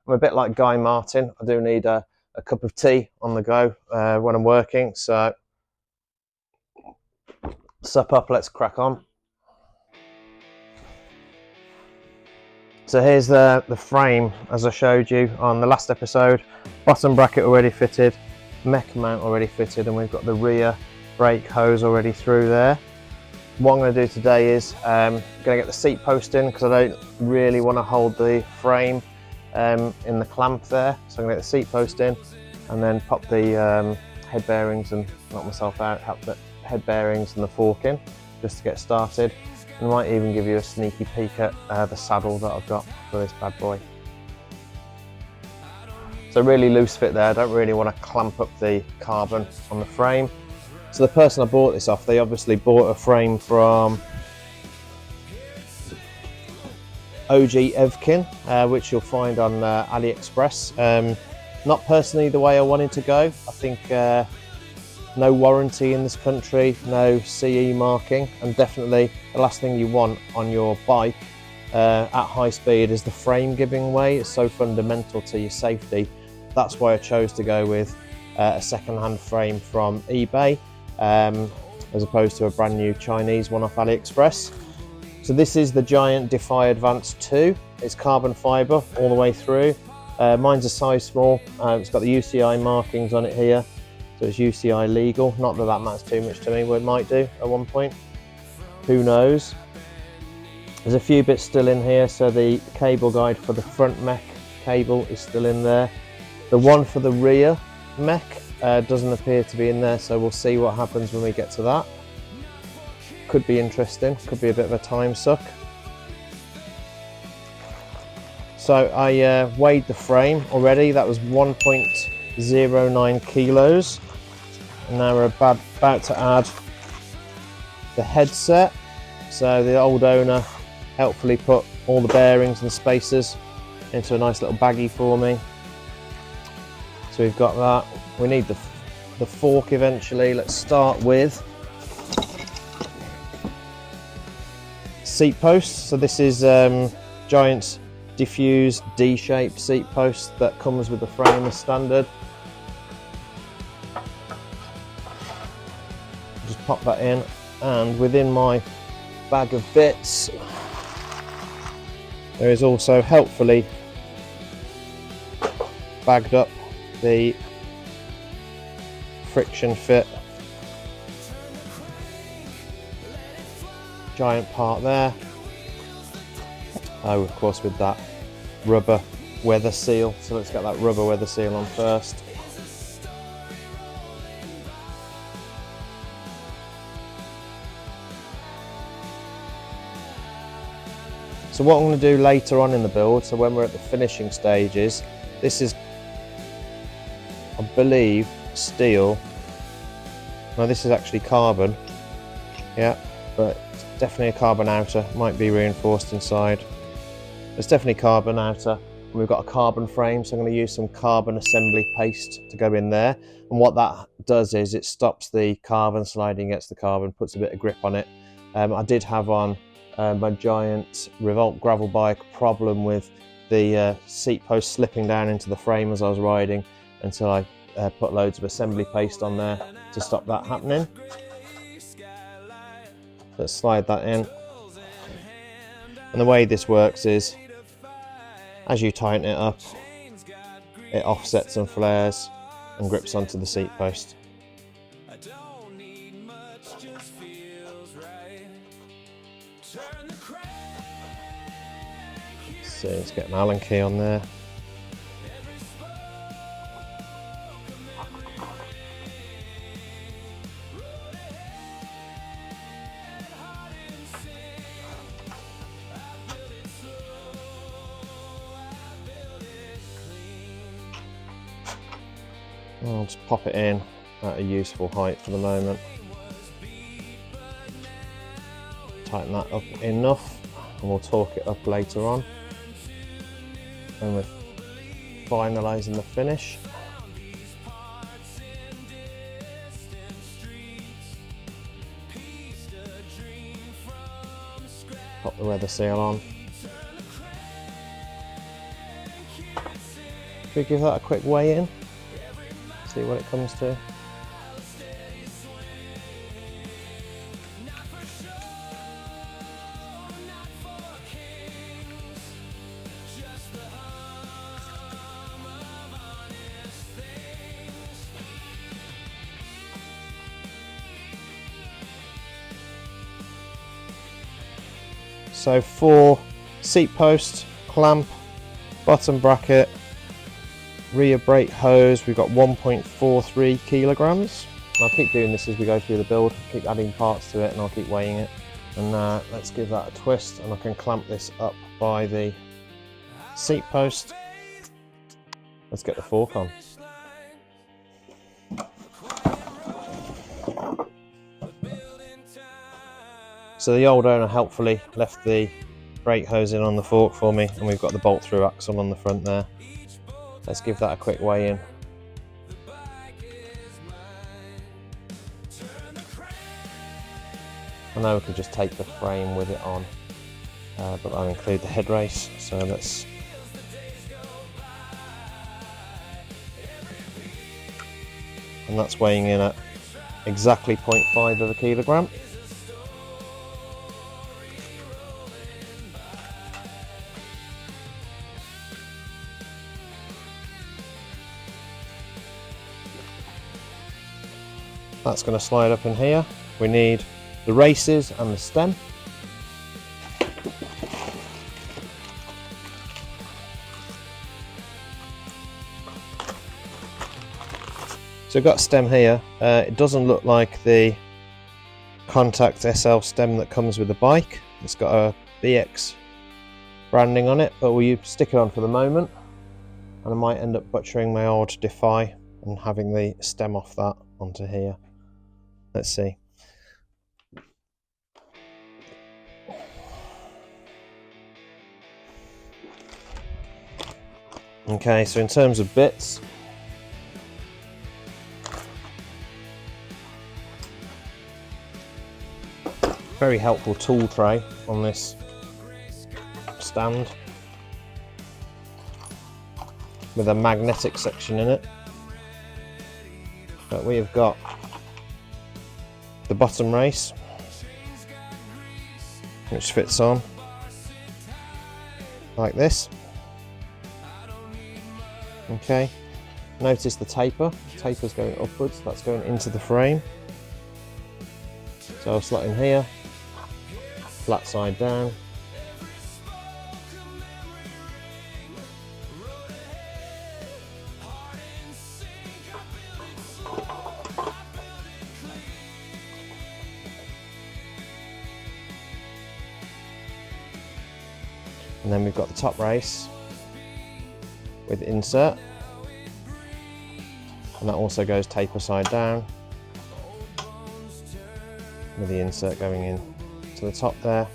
I'm a bit like Guy Martin. I do need a cup of tea on the go when I'm working. So sup up, let's crack on. So here's the frame as I showed you on the last episode. Bottom bracket already fitted, mech mount already fitted, and we've got the rear brake hose already through there. What I'm going to do today is going to get the seat post in, because I don't really want to hold the frame in the clamp there. So I'm going to get the seat post in and then pop the head bearings and knock myself out, have the head bearings and the fork in just to get started. And I might even give you a sneaky peek at the saddle that I've got for this bad boy. So really loose fit there. I don't really want to clamp up the carbon on the frame. So the person I bought this off, they obviously bought a frame from OG Evkin, which you'll find on AliExpress. Not personally the way I wanted to go. I think no warranty in this country, no CE marking, and definitely the last thing you want on your bike at high speed is the frame giving way. It's so fundamental to your safety. That's why I chose to go with a second-hand frame from eBay as opposed to a brand new Chinese one off AliExpress. So this is the Giant Defy Advance 2. It's carbon fibre all the way through. Mine's a size small. It's got the UCI markings on it here. So it's UCI legal. Not that that matters too much to me, but it might do at one point. Who knows? There's a few bits still in here. So the cable guide for the front mech cable is still in there. The one for the rear mech doesn't appear to be in there, so we'll see what happens when we get to that. Could be interesting, could be a bit of a time suck. So I weighed the frame already. That was 1.09 kilos. And now we're about to add the headset. So the old owner helpfully put all the bearings and spacers into a nice little baggie for me. So we've got that. We need the fork eventually. Let's start with seat posts. So this is Giant's diffused D-shaped seat post that comes with the frame as standard. Just pop that in, and within my bag of bits there is also helpfully bagged up the friction fit Giant part there. Oh, of course, with that rubber weather seal. So let's get that rubber weather seal on first. So what I'm going to do later on in the build, so when we're at the finishing stages, this is, I believe, steel. No, this is actually carbon. Yeah, but it's definitely a carbon outer. Might be reinforced inside. It's definitely carbon outer. And we've got a carbon frame, so I'm going to use some carbon assembly paste to go in there. And what that does is it stops the carbon sliding against the carbon, puts a bit of grip on it. I did have on my Giant Revolt gravel bike problem with the seat post slipping down into the frame as I was riding, until I put loads of assembly paste on there to stop that happening. Let's slide that in. And the way this works is, as you tighten it up, it offsets and flares and grips onto the seat post. So let's get an Allen key on there. I'll just pop it in at a useful height for the moment. Tighten that up enough, and we'll torque it up later on. And we're finalising the finish. Pop the weather seal on. Should we give that a quick weigh in? See what it comes to. So for seat post, clamp, bottom bracket, rear brake hose, we've got 1.43 kilograms. I'll keep doing this as we go through the build, keep adding parts to it, and I'll keep weighing it. And let's give that a twist, and I can clamp this up by the seat post. Let's get the fork on. So the old owner helpfully left the brake hose in on the fork for me, and we've got the bolt through axle on the front there. Let's give that a quick weigh in. I know we could just take the frame with it on, but I'll include the head race, so let's... And that's weighing in at exactly 0.5 of a kilogram. That's going to slide up in here. We need the races and the stem. So we've got a stem here. It doesn't look like the Contact SL stem that comes with the bike. It's got a BX branding on it, but we'll stick it on for the moment. And I might end up butchering my old Defy and having the stem off that onto here. Let's see. Okay, so in terms of bits, very helpful tool tray on this stand with a magnetic section in it. But we have got the bottom race, which fits on like this. Okay, notice the taper. The taper's going upwards, that's going into the frame. So I'll slot in here, flat side down. And then we've got the top race with insert, and that also goes taper side down with the insert going in to the top there.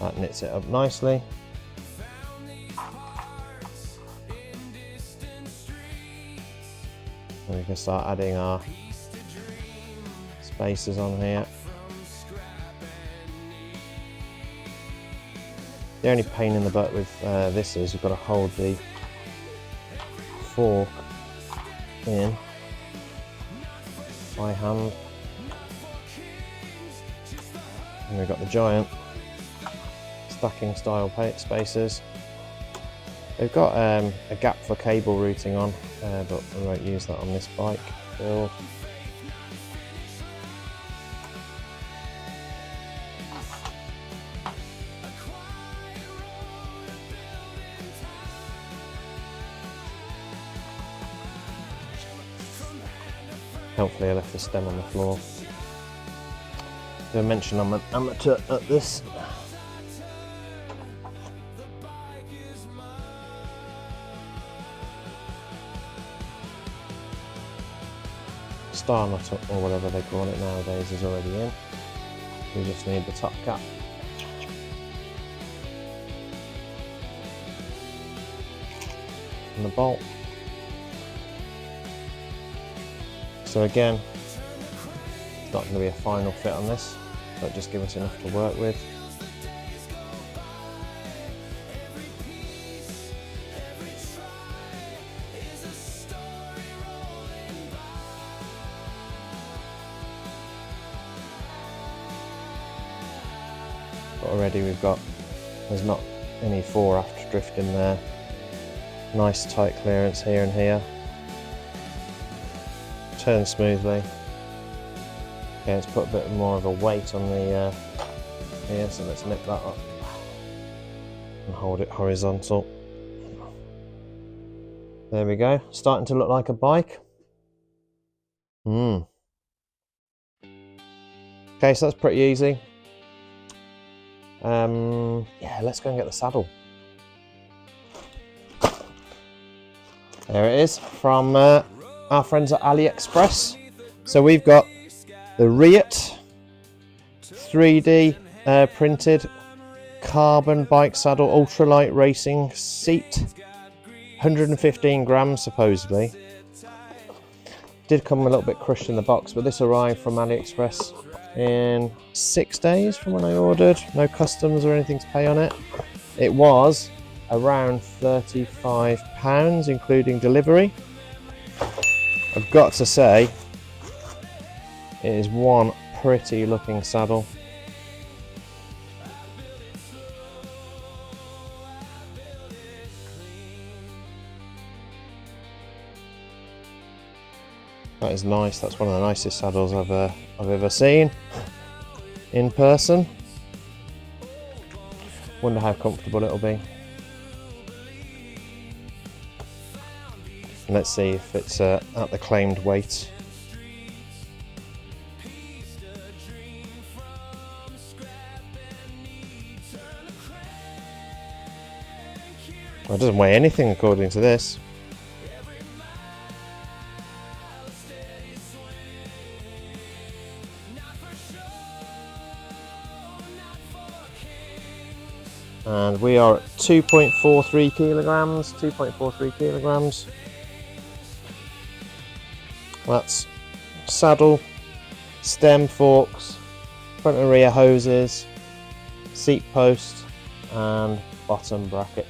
That knits it up nicely. And we can start adding our spacers on here. The only pain in the butt with this is you've got to hold the fork in by hand. And we've got the giant stacking style spacers. They've got a gap for cable routing on, but we won't use that on this bike build. Hopefully I left the stem on the floor. Did I mention I'm an amateur at this? Star nut or whatever they call it nowadays is already in. We just need the top cap. And the bolt. So again, it's not going to be a final fit on this, but just give us enough to work with. But already there's not any fore aft drift in there. Nice tight clearance here and here. Turn smoothly. Okay, let's put a bit more of a weight on the here, so let's nip that up and hold it horizontal. There we go, starting to look like a bike. Okay, so that's pretty easy. Yeah, let's go and get the saddle. There it is from our friends at AliExpress. So we've got the Riot 3D printed carbon bike saddle, ultralight racing seat, 115 grams supposedly. Did come a little bit crushed in the box, but this arrived from AliExpress in 6 days from when I ordered. No customs or anything to pay on it. It was around £35 including delivery. I've got to say, it is one pretty looking saddle. That is nice. That's one of the nicest saddles I've ever seen in person. Wonder how comfortable it'll be. And let's see if it's at the claimed weight. Well, it doesn't weigh anything according to this. And we are at 2.43 kilograms, 2.43 kilograms. That's saddle, stem forks, front and rear hoses, seat post, and bottom bracket.